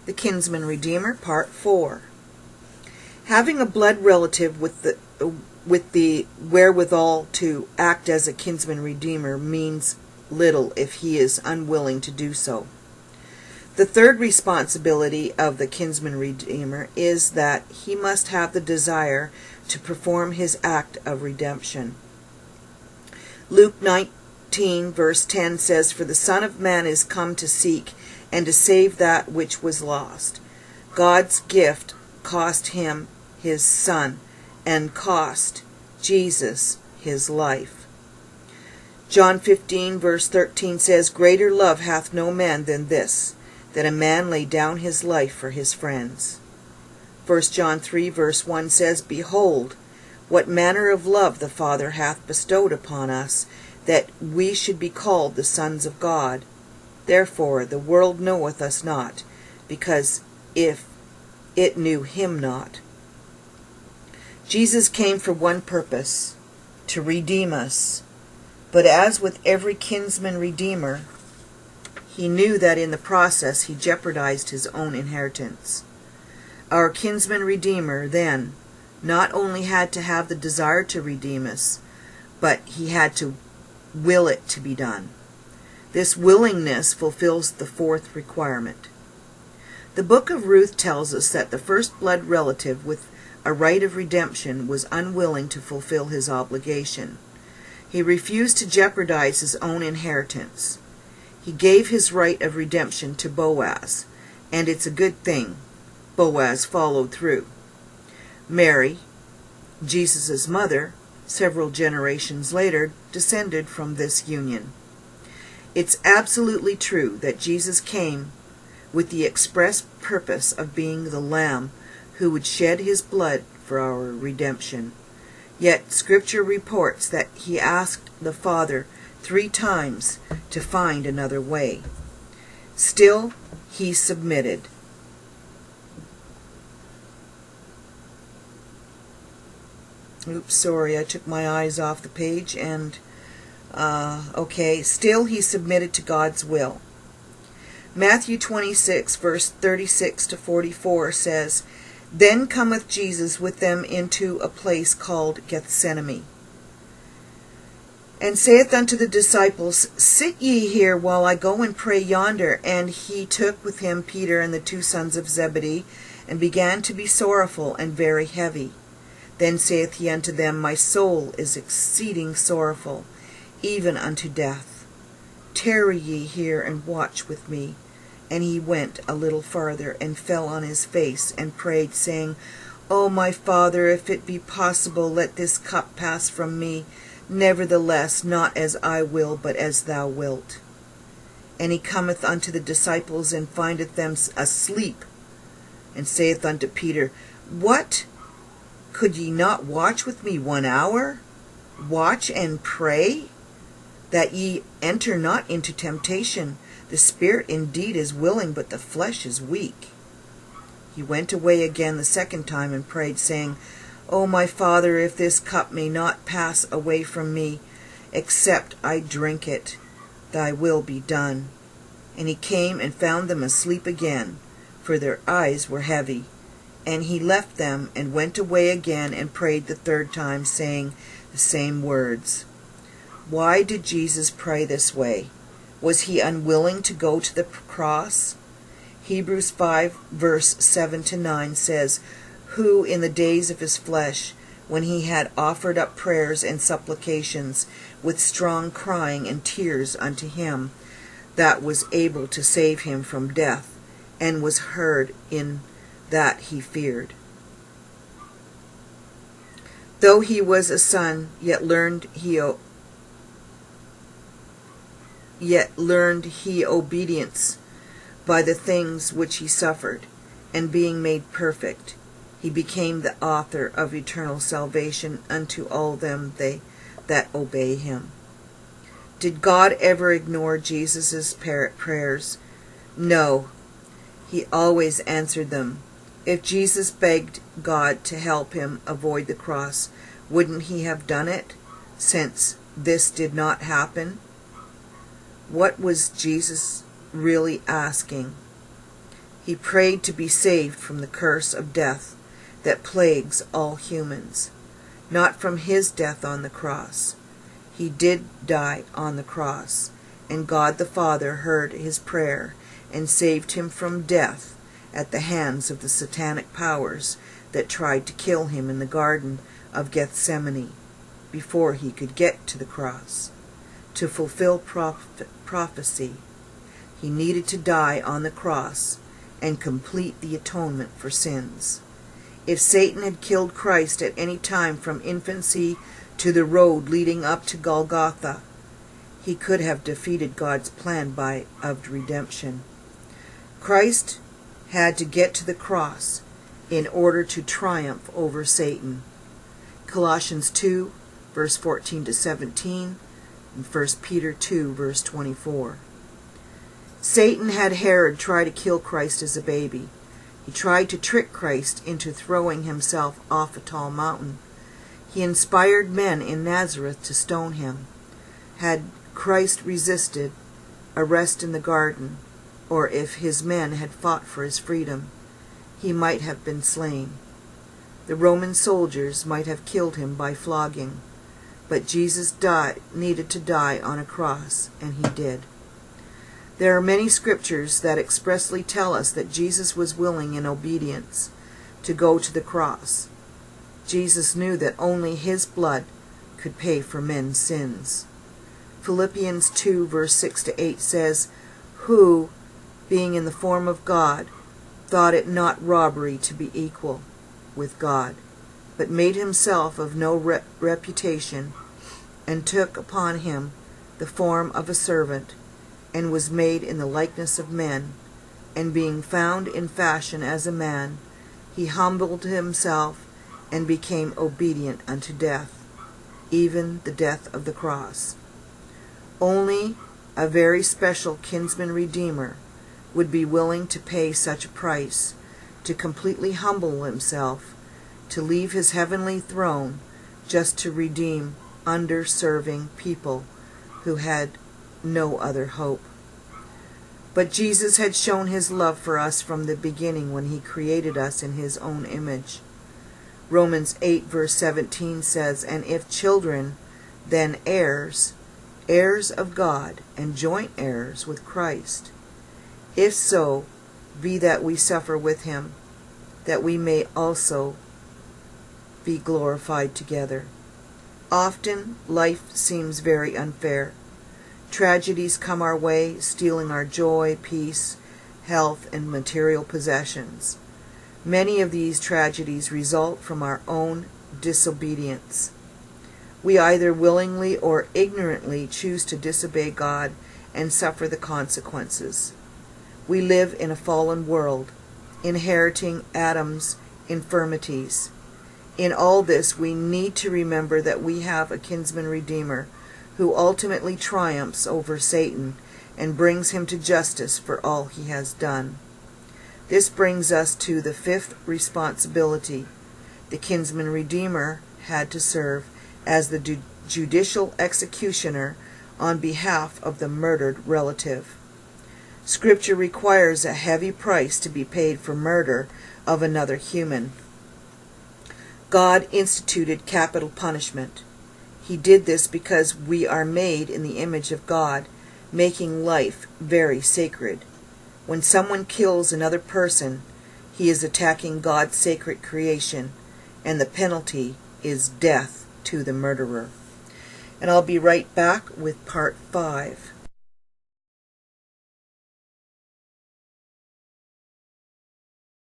The Kinsman Redeemer, Part 4. Having a blood relative with the wherewithal to act as a kinsman redeemer means little if he is unwilling to do so. The third responsibility of the kinsman redeemer is that he must have the desire to perform his act of redemption. Luke 19 verse 10 says, "For the Son of Man is come to seek and to save that which was lost." God's gift cost him his Son and cost Jesus his life. John 15 verse 13 says, "Greater love hath no man than this, that a man lay down his life for his friends." 1 John 3 verse 1 says, "Behold, what manner of love the Father hath bestowed upon us, that we should be called the sons of God. Therefore the world knoweth us not, because if it knew him not." Jesus came for one purpose, to redeem us. But as with every kinsman redeemer, he knew that in the process he jeopardized his own inheritance. Our kinsman redeemer, then, not only had to have the desire to redeem us, but he had to will it to be done. This willingness fulfills the fourth requirement. The book of Ruth tells us that the first blood relative with a right of redemption was unwilling to fulfill his obligation. He refused to jeopardize his own inheritance. He gave his right of redemption to Boaz, and it's a good thing Boaz followed through. Mary, Jesus' mother, several generations later, descended from this union. It's absolutely true that Jesus came with the express purpose of being the Lamb who would shed his blood for our redemption. Yet Scripture reports that he asked the Father 3 times to find another way. Still, he submitted. Oops, sorry, I took my eyes off the page and, still he submitted to God's will. Matthew 26, verse 36 to 44 says, "Then cometh Jesus with them into a place called Gethsemane, and saith unto the disciples, Sit ye here while I go and pray yonder. And he took with him Peter and the 2 sons of Zebedee, and began to be sorrowful and very heavy. Then saith he unto them, My soul is exceeding sorrowful, even unto death. Tarry ye here and watch with me. And he went a little farther, and fell on his face, and prayed, saying, O my Father, if it be possible, let this cup pass from me. Nevertheless, not as I will, but as thou wilt. And he cometh unto the disciples, and findeth them asleep, and saith unto Peter, What? Could ye not watch with me 1 hour? Watch and pray, that ye enter not into temptation. The spirit indeed is willing, but the flesh is weak. He went away again the 2nd time, and prayed, saying, O my Father, if this cup may not pass away from me, except I drink it, thy will be done. And he came and found them asleep again, for their eyes were heavy. And he left them, and went away again, and prayed the 3rd time, saying the same words. Why did Jesus pray this way? Was he unwilling to go to the cross? Hebrews 5, verse 7 to 9 says, Who in the days of his flesh, when he had offered up prayers and supplications, with strong crying and tears unto him, that was able to save him from death, and was heard in that he feared. Though he was a son, yet learned he obedience by the things which he suffered, and being made perfect, he became the author of eternal salvation unto all them that obey him. Did God ever ignore Jesus' prayers? No, he always answered them. If Jesus begged God to help him avoid the cross, wouldn't he have done it, since this did not happen? What was Jesus really asking? He prayed to be saved from the curse of death that plagues all humans, not from his death on the cross. He did die on the cross, and God the Father heard his prayer and saved him from death at the hands of the satanic powers that tried to kill him in the Garden of Gethsemane before he could get to the cross. To fulfill prophecy, he needed to die on the cross and complete the atonement for sins. If Satan had killed Christ at any time from infancy to the road leading up to Golgotha, he could have defeated God's plan of redemption. Christ had to get to the cross in order to triumph over Satan. Colossians 2, verse 14 to 17, and 1 Peter 2, verse 24. Satan had Herod try to kill Christ as a baby. He tried to trick Christ into throwing himself off a tall mountain. He inspired men in Nazareth to stone him. Had Christ resisted arrest in the garden, or if his men had fought for his freedom, he might have been slain. The Roman soldiers might have killed him by flogging, but Jesus needed to die on a cross, and he did. There are many scriptures that expressly tell us that Jesus was willing in obedience to go to the cross. Jesus knew that only his blood could pay for men's sins. Philippians 2, verse 6 to 8 says, "Who, being in the form of God, thought it not robbery to be equal with God, but made himself of no reputation, and took upon him the form of a servant, and was made in the likeness of men, and being found in fashion as a man, he humbled himself, and became obedient unto death, even the death of the cross." Only a very special kinsman redeemer would be willing to pay such a price, to completely humble himself, to leave his heavenly throne just to redeem underserving people who had no other hope. But Jesus had shown his love for us from the beginning when he created us in his own image. Romans 8, verse 17 says, "And if children, then heirs, heirs of God, and joint heirs with Christ. If so, be that we suffer with him, that we may also be glorified together." Often life seems very unfair. Tragedies come our way, stealing our joy, peace, health, and material possessions. Many of these tragedies result from our own disobedience. We either willingly or ignorantly choose to disobey God and suffer the consequences. We live in a fallen world, inheriting Adam's infirmities. In all this, we need to remember that we have a kinsman redeemer who ultimately triumphs over Satan and brings him to justice for all he has done. This brings us to the fifth responsibility. The kinsman redeemer had to serve as the judicial executioner on behalf of the murdered relative. Scripture requires a heavy price to be paid for murder of another human. God instituted capital punishment. He did this because we are made in the image of God, making life very sacred. When someone kills another person, he is attacking God's sacred creation, and the penalty is death to the murderer. And I'll be right back with part 5.